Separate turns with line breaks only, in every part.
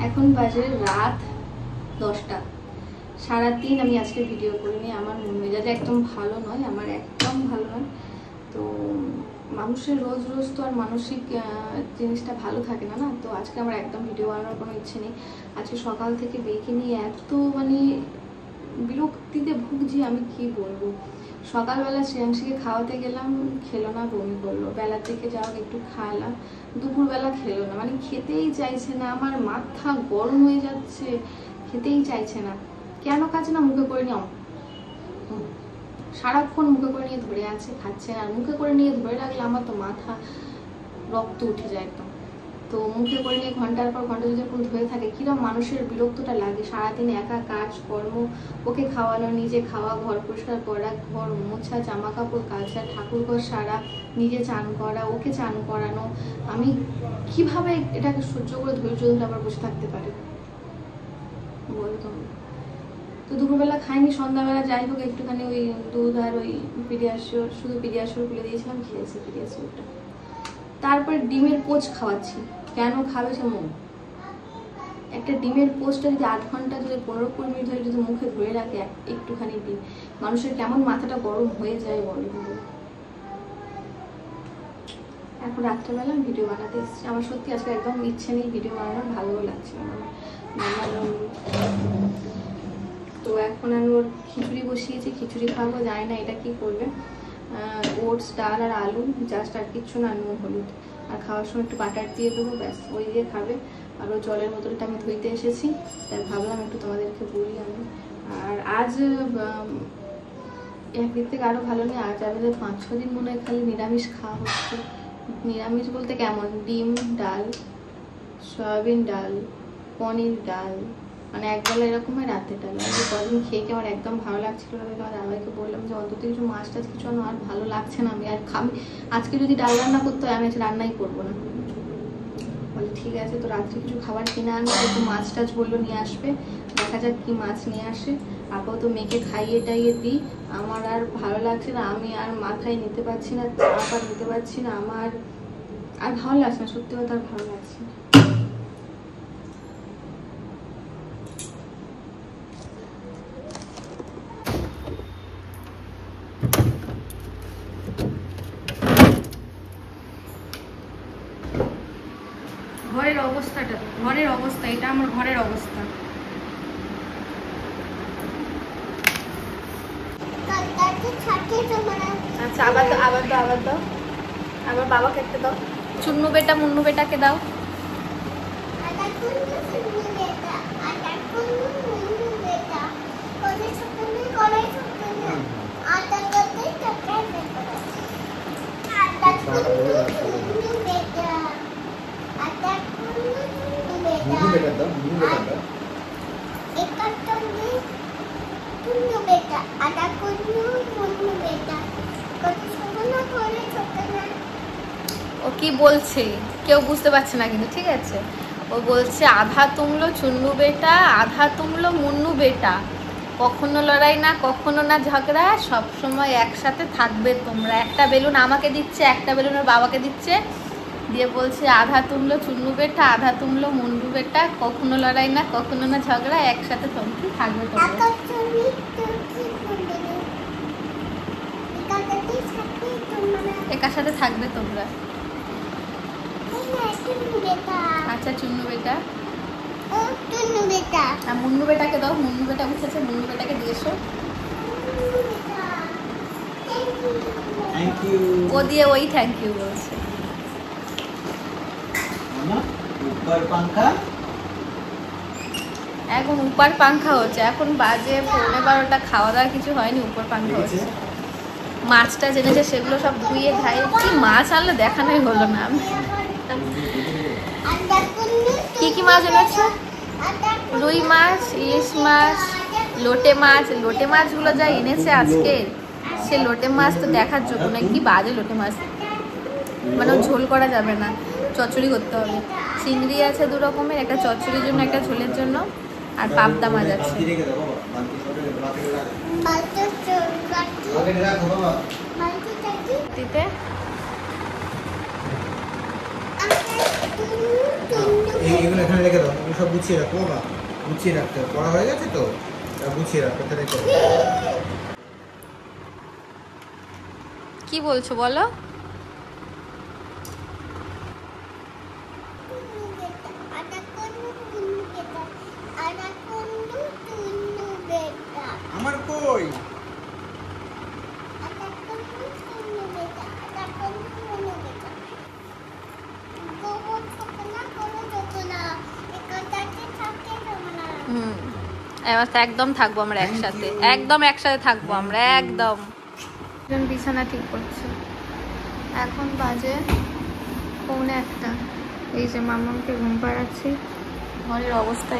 এখন বাজে রাত 10টা। সারাদিন আমি আজকে ভিডিও করিনি। আমার মন মেজাজ একদম ভালো নয়, আমার একদম ভালো নয়। তো মানুষের রোজ রোজ তো আর মানসিক জিনিসটা ভালো থাকে না। তো আজকে আমার একদম ভিডিও বানানোর কোনো ইচ্ছে নেই। আজকে সকাল থেকে বেঁকে নিয়ে এত মানে বিরক্তিতে ভুগছি, আমি কি বলবো। সকালবেলা শ্রেয়াংশীকে খাওয়াতে গেলাম, খেলো না, বমি করলো। বেলার থেকে যাও একটু খাওয়ালাম, দুপুরবেলা খেলো না, মানে খেতেই চাইছে না। আমার মাথা গরম হয়ে যাচ্ছে, খেতেই চাইছে না। কেন খাচ্ছে না? মুখে করে নাও, সারাক্ষণ মুখে করে নিয়ে ধরে আছে, খাচ্ছে না। আর মুখে করে নিয়ে ধরে রাখলে আমার তো মাথা রক্ত উঠে যায় একদম। তো মুখে করে নিয়ে ঘন্টার পর ঘন্টা যদি পুরো ধরে থাকে, কিরকম মানুষের বিরক্তটা লাগে। সারাদিন একা কাজ কর্ম, ওকে খাওয়ানো, নিজে খাওয়া, ঘর পরিষ্কার করা, ঘর মোছা, জামা কাপড় কাচা, ঠাকুর ঘর সারা, নিজে চান করা, ওকে চান করানো। আমি কিভাবে এটাকে সহ্য করে ধৈর্য ধরে আবার বসে থাকতে পারি বলতো। তো দুপুরবেলা খাইনি, সন্ধ্যাবেলা যাই হোক একটুখানি ওই দুধ আর ওই পিডিয়াশিওর, শুধু পিডিয়াশিওর খুলে দিয়েছিলাম, খেয়েছি পিডিয়াশিওরটা। তারপরে ডিমের পোচ খাওয়াচ্ছি। কেন খাবে সে মুখ? একটা ডিমের পোচটা যদি 8 ঘন্টা যদি 15-20 মিনিট ধরে যদি মুখে ধরে রাখে একটুখানি ডিম, মানুষের কেমন মাথাটা গরম হয়ে যায় বলে। এখন রাত্রেবেলা ভিডিও বানাতে এসেছি। আমার সত্যি আজকে একদম ইচ্ছে নেই ভিডিও বানানোর, ভালোও লাগছে না আমার। তো এখন আমি ওর খিচুড়ি বসিয়েছি, খিচুড়ি খাবো। জানি না এটা কি করবে। ওটস, ডাল আর আলু, জাস্ট, আর কিচ্ছু না, নুন হলুদ। আর খাওয়ার সময় একটু বাটার দিয়ে দেবো, ব্যাস, ওই দিয়ে খাবে। আর ওই জলের বোতলটা আমি ধুইতে এসেছি, তাই ভাবলাম একটু তোমাদেরকে বলি আমি। আর আজ একদিক থেকে আরও ভালো নেই, আজ আমাদের 5-6 দিন মনে হয় খালি নিরামিষ খাওয়া হচ্ছে। নিরামিষ বলতে কেমন, ডিম, ডাল, সয়াবিন ডাল, পনির ডাল, মানে একবেলা এরকম হয়, রাতের ডাল। আর কদিন খেয়ে আমার একদম ভালো লাগছিল না। আমার দাদাকে বললাম যে অন্তত কিছু মাছ টাছ কিছু আর ভালো লাগছে না। আমি আর আজকে যদি ডাল রান্না করতে হয় আমি আজ রান্নাই করবো না। বলে ঠিক আছে, তো রাত্রে কিছু খাবার কিনে আনবে, একটু মাছ টাছ বললো নিয়ে আসবে। দেখা যাক কি মাছ নিয়ে আসে। আপাতত মেয়েকে খাইয়ে টাইয়ে দিই। আমার আর ভালো লাগছে না, আমি আর মাথায় নিতে পারছি না, চাপ আর নিতে পারছি না। আমার আর ভালো লাগছে না, সত্যি কথা আর ভালো লাগছে না। ঘরের অবস্থা এটা আমার ঘরের অবস্থা। আচ্ছা, আবার দাও, আবার বাবাকে একটা দাও। চুন্নু বেটা, মুন্নু বেটাকে দাও। ও কি বলছে কেউ বুঝতে পারছে না কিন্তু, ঠিক আছে। ও বলছে আধা তুমলো চুন্নু বেটা, আধা তুমলো মুন্নু বেটা, কখনো লড়াই না, কখনো না ঝগড়া, সব সময় একসাথে থাকবে তোমরা। একটা বেলুন আমাকে দিচ্ছে, একটা বেলুন ওর বাবাকে দিচ্ছে, দিয়ে বলছে আধা তুমলো চুন্নু বেটা, আধা তুমলো মুন্নু বেটা, কখনো লড়াই না, কখনো না ঝগড়া, একসাথে তোমরা থাকবে তোমরা। একার সাথে থাকবে তোমরা। আচ্ছা চুন্নু বেটা, আর মুন্নু বেটাকে দাও। মুন্নু বেটা উঠেছে, মুন্নু বেটাকে দিয়েছো। ও দিয়ে ওই থ্যাংক ইউ বলছে। এখন উপর পাংখা হচ্ছে, এখন বাজে 11:15, খাওয়া দাওয়া কিছু হয়নি, উপর পাংখা হচ্ছে। মাছটা জেনেছে সেগুলো সব ধুয়ে খাইয়ে, কি মাছ আনলে দেখানোই হলো না। কি কি মাছ এনেছো? রুই মাছ, ইলিশ মাছ, লোটে মাছ। লোটে মাছগুলো যা এনেছে আজকে, সে লোটে মাছ তো দেখার যোগ্য না। কি বাজে লোটে মাছ, মানে ঝোল করা যাবে না, চচ্চড়ি করতে হবে। চিংড়ি আছে 2 রকমের, একটা চচ্চড়ির জন্য, একটা ঝোলের জন্য। আর পাবদা মাছ আছে।
এইগুলো এখানে রেখে দাও, এগুলো সব গুছিয়ে রাখো বাবা, গুছিয়ে রাখতে হবে, পড়া হয়ে গেছে তো গুছিয়ে রাখো, এটা রেখে দাও।
কি বলছো বলো?
আমার কই
এবার তো একদম থাকবো আমরা একসাথে, একদম একসাথে থাকবো আমরা একদম। বিছানা ঠিক করছে, এখন বাজে 1:45। এই যে মামাকে ঘুম পাড়াচ্ছি। ঘরের অবস্থা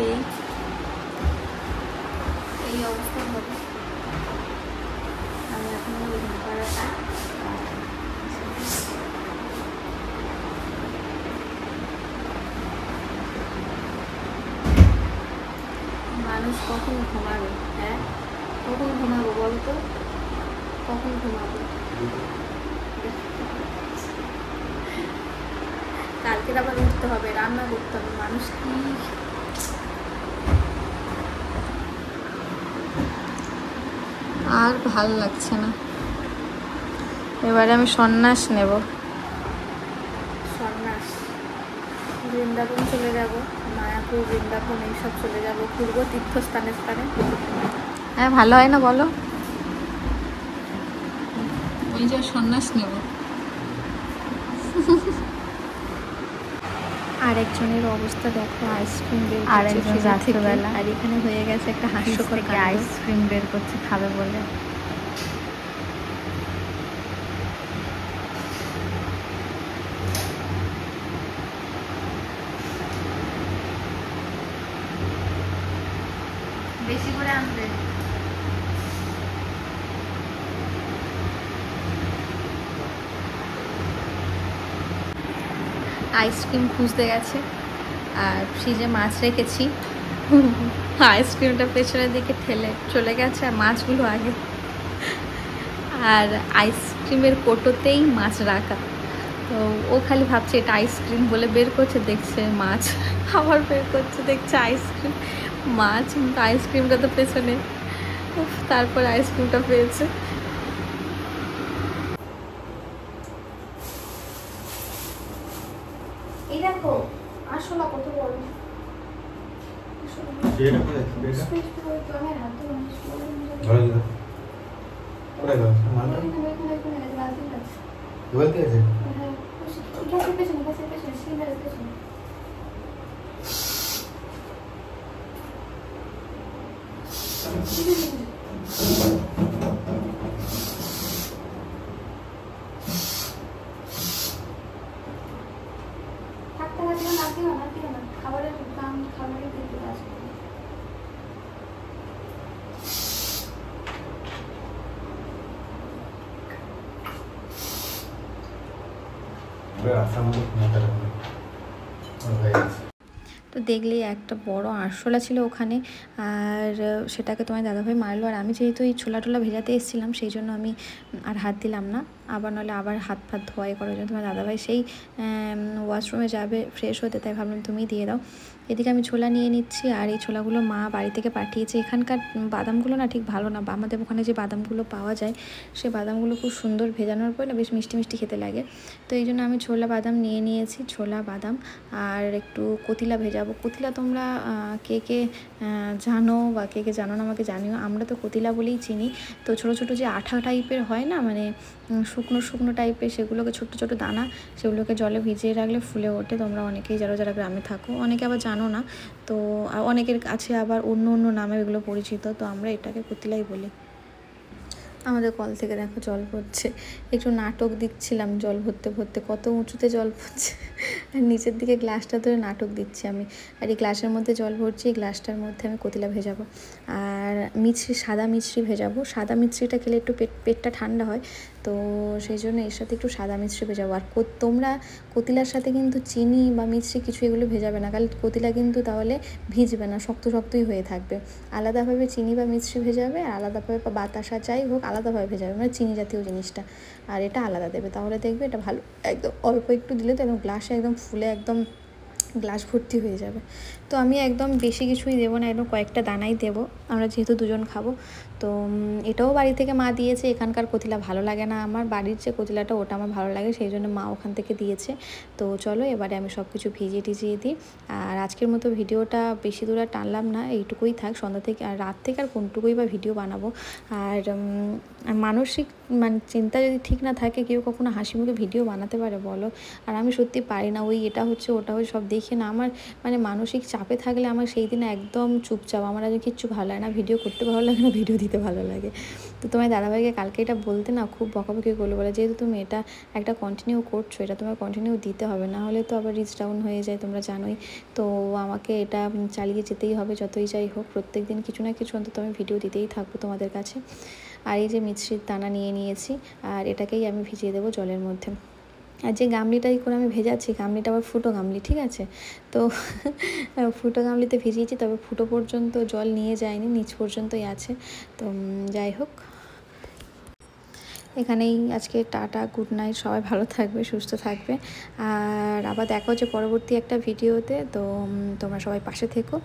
এই অবস্থা হবে। আমি এখন ঘুম পাড়াচ্ছি। মানুষ কখন ঘুমাবে? হ্যাঁ, কখন ঘুমাবো বলতো, কখন ঘুমাবো? কালকে আবার উঠতে হবে, রান্না করতে হবে। মানুষ কি আর ভাল লাগছে না। এবারে আমি সন্ন্যাস নেব, সন্ন্যাস। বৃন্দাবন চলে যাব, মায়াপুর, বৃন্দাবন এইসব চলে যাব, ঘুরবো তীর্থস্থানে স্থানে। হ্যাঁ, ভালো হয় না বলো? ওই যে সন্ন্যাস নেব। আরেকজনের অবস্থা দেখো, আইসক্রিম বের করছে, আরেকজন রাত্রেবেলা, আর এখানে হয়ে গেছে একটা হাস্যকর আইসক্রিম বের করছে খাবে বলে। বেশি করে আনবে। আইসক্রিম খুঁজতে গেছে, আর ফ্রিজে মাছ রেখেছি, আইসক্রিমটা পেছনের দিকে ঠেলে চলে গেছে, আর মাছগুলো আগে। আর আইসক্রিমের কোটোতেই মাছ রাখা, তো ও খালি ভাবছে এটা আইসক্রিম বলে বের করছে, দেখছে মাছ, আবার বের করছে, দেখছে আইসক্রিম, মাছ, কিন্তু আইসক্রিমটা তো পেছনে। তারপর আইসক্রিমটা পেয়েছে। এই দেখো আসলে কত বড়। খাবারের দাম, খাবারের দিকে আসবে। তো দেখলেই একটা বড় আরশোলা ছিল ওখানে, আর সেটাকে তোমার দাদাভাই মারলো। আর আমি যেহেতু এই ছোলা টোলা ভেজাতে এসেছিলাম, সেই জন্য আমি আর হাত দিলাম না। আবার নাহলে আবার হাত ফাত ধোয়াই করার জন্য তোমার দাদাভাই সেই ওয়াশরুমে যাবে ফ্রেশ হতে, তাই ভাবলাম তুমি দিয়ে দাও। এদিকে আমি ছোলা নিয়ে নিচ্ছি, আর এই ছোলাগুলো মা বাড়ি থেকে পাঠিয়েছে। এখানকার বাদামগুলো না ঠিক ভালো না, আমাদের ওখানে যে বাদামগুলো পাওয়া যায় সে বাদামগুলো খুব সুন্দর ভেজানোর পর না বেশ মিষ্টি মিষ্টি খেতে লাগে। তো এই জন্য আমি ছোলা বাদাম নিয়ে নিয়েছি, ছোলা বাদাম আর একটু কতিলা ভেজাবো। কতিলা তোমরা কে কে জানো বা কে কে জানো না আমাকে জানিও। আমরা তো কতিলা বলেই চিনি। তো ছোটো ছোটো যে আঠা টাইপের হয় না, মানে শুকনো শুকনো টাইপের, সেগুলোকে ছোট্টো ছোটো দানা, সেগুলোকে জলে ভিজিয়ে রাখলে ফুলে ওঠে। তোমরা অনেকেই যারা যারা গ্রামে থাকো, অনেকে আবার জানো না, তো অনেকের কাছে আবার অন্য অন্য নামে এগুলো পরিচিত। তো আমরা এটাকে কতিলাই বলি। আমাদের কল থেকে দেখো জল পড়ছে, একটু নাটক দিচ্ছিলাম জল ভরতে ভরতে, কত উঁচুতে জল পড়ছে, আর নিচের দিকে গ্লাসটা ধরে নাটক দিচ্ছি আমি। আর এই গ্লাসের মধ্যে জল ভরছি, এই গ্লাসটার মধ্যে আমি কতিলা ভেজাবো, আর মিছরি, সাদা মিছরি ভেজাবো। সাদা মিছরিটা খেলে একটু পেটটা ঠান্ডা হয়, তো সেই জন্য এর সাথে একটু সাদা মিছরি ভেজাবো। আর তোমরা কতিলার সাথে কিন্তু চিনি বা মিছরি কিছু এগুলো ভেজাবে না, কারণ কতিলা কিন্তু তাহলে ভিজবে না, শক্ত শক্তই হয়ে থাকবে। আলাদাভাবে চিনি বা মিছরি ভেজাবে, আর আলাদাভাবে বা বাতাসা যাই হোক আলাদাভাবে ভেজাবে, মানে চিনি জাতীয় জিনিসটা, আর এটা আলাদা দেবে, তাহলে দেখবে এটা ভালো। একদম অল্প একটু দিলে তো একদম গ্লাসে একদম ফুলে একদম
গ্লাস ভর্তি হয়ে যাবে। তো আমি একদম বেশি কিছুই দেবো না, একদম কয়েকটা দানাই দেবো, আমরা যেহেতু দুজন খাবো। তো এটাও বাড়ি থেকে মা দিয়েছে। এখানকার কতিলা ভালো লাগে না আমার, বাড়ির যে কতিলাটা ওটা আমার ভালো লাগে, সেই জন্য মা ওখান থেকে দিয়েছে। তো চলো এবারে আমি সব কিছু ভিজিয়ে টিজিয়ে দিই। আর আজকের মতো ভিডিওটা বেশি দূর আর টানলাম না, এইটুকুই থাক। সন্ধ্যা থেকে আর রাত থেকে আর কোনটুকুই বা ভিডিও বানাবো। আর মানসিক চিন্তা যদি ঠিক না থাকে, কেউ কখনো হাসি মুখে ভিডিও বানাতে পারে বলো? আর আমি সত্যি পারি না, ওই এটা হচ্ছে ওটা হচ্ছে সব দেখে না আমার মানসিক চাপে থাকলে আমার সেই দিন একদম চুপচাপ, আমার আজ কিচ্ছু ভালো লাগে না, ভিডিও করতে ভালো লাগে না, ভিডিও দিতে ভালো লাগে। তো তোমার দাদাভাইকে কালকে এটা বলতে না খুব বকাবকি করলো, বলে যেহেতু তুমি এটা একটা কন্টিনিউ করছো, এটা তোমার কন্টিনিউ দিতে হবে, না হলে তো আবার রিচ ডাউন হয়ে যায়, তোমরা জানোই। তো আমাকে এটা চালিয়ে যেতেই হবে, যতই যাই হোক। প্রত্যেক দিন কিছু না কিছু অন্তত আমি ভিডিও দিতেই থাকবো তোমাদের কাছে। আর এই যে মিছরির দানা নিয়ে নিয়েছি, আর এটাকেই আমি ভিজিয়ে দেবো জলের মধ্যে। আর যে গামলিটাই করে আমি ভেজাচ্ছি, গামলিটা আবার ফুটো গামলি, ঠিক আছে? তো ফুটো গামলিতে ভিজিয়েছি, তবে ফুটো পর্যন্ত জল নিয়ে যায়নি, নিচ পর্যন্তই আছে। তো যাই হোক, এখানেই আজকে টাটা, গুড নাইট, সবাই ভালো থাকবে, সুস্থ থাকবে। আর আবার দেখা হচ্ছে পরবর্তী একটা ভিডিওতে। তো তোমরা সবাই পাশে থেকো,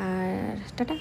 আর টাটা।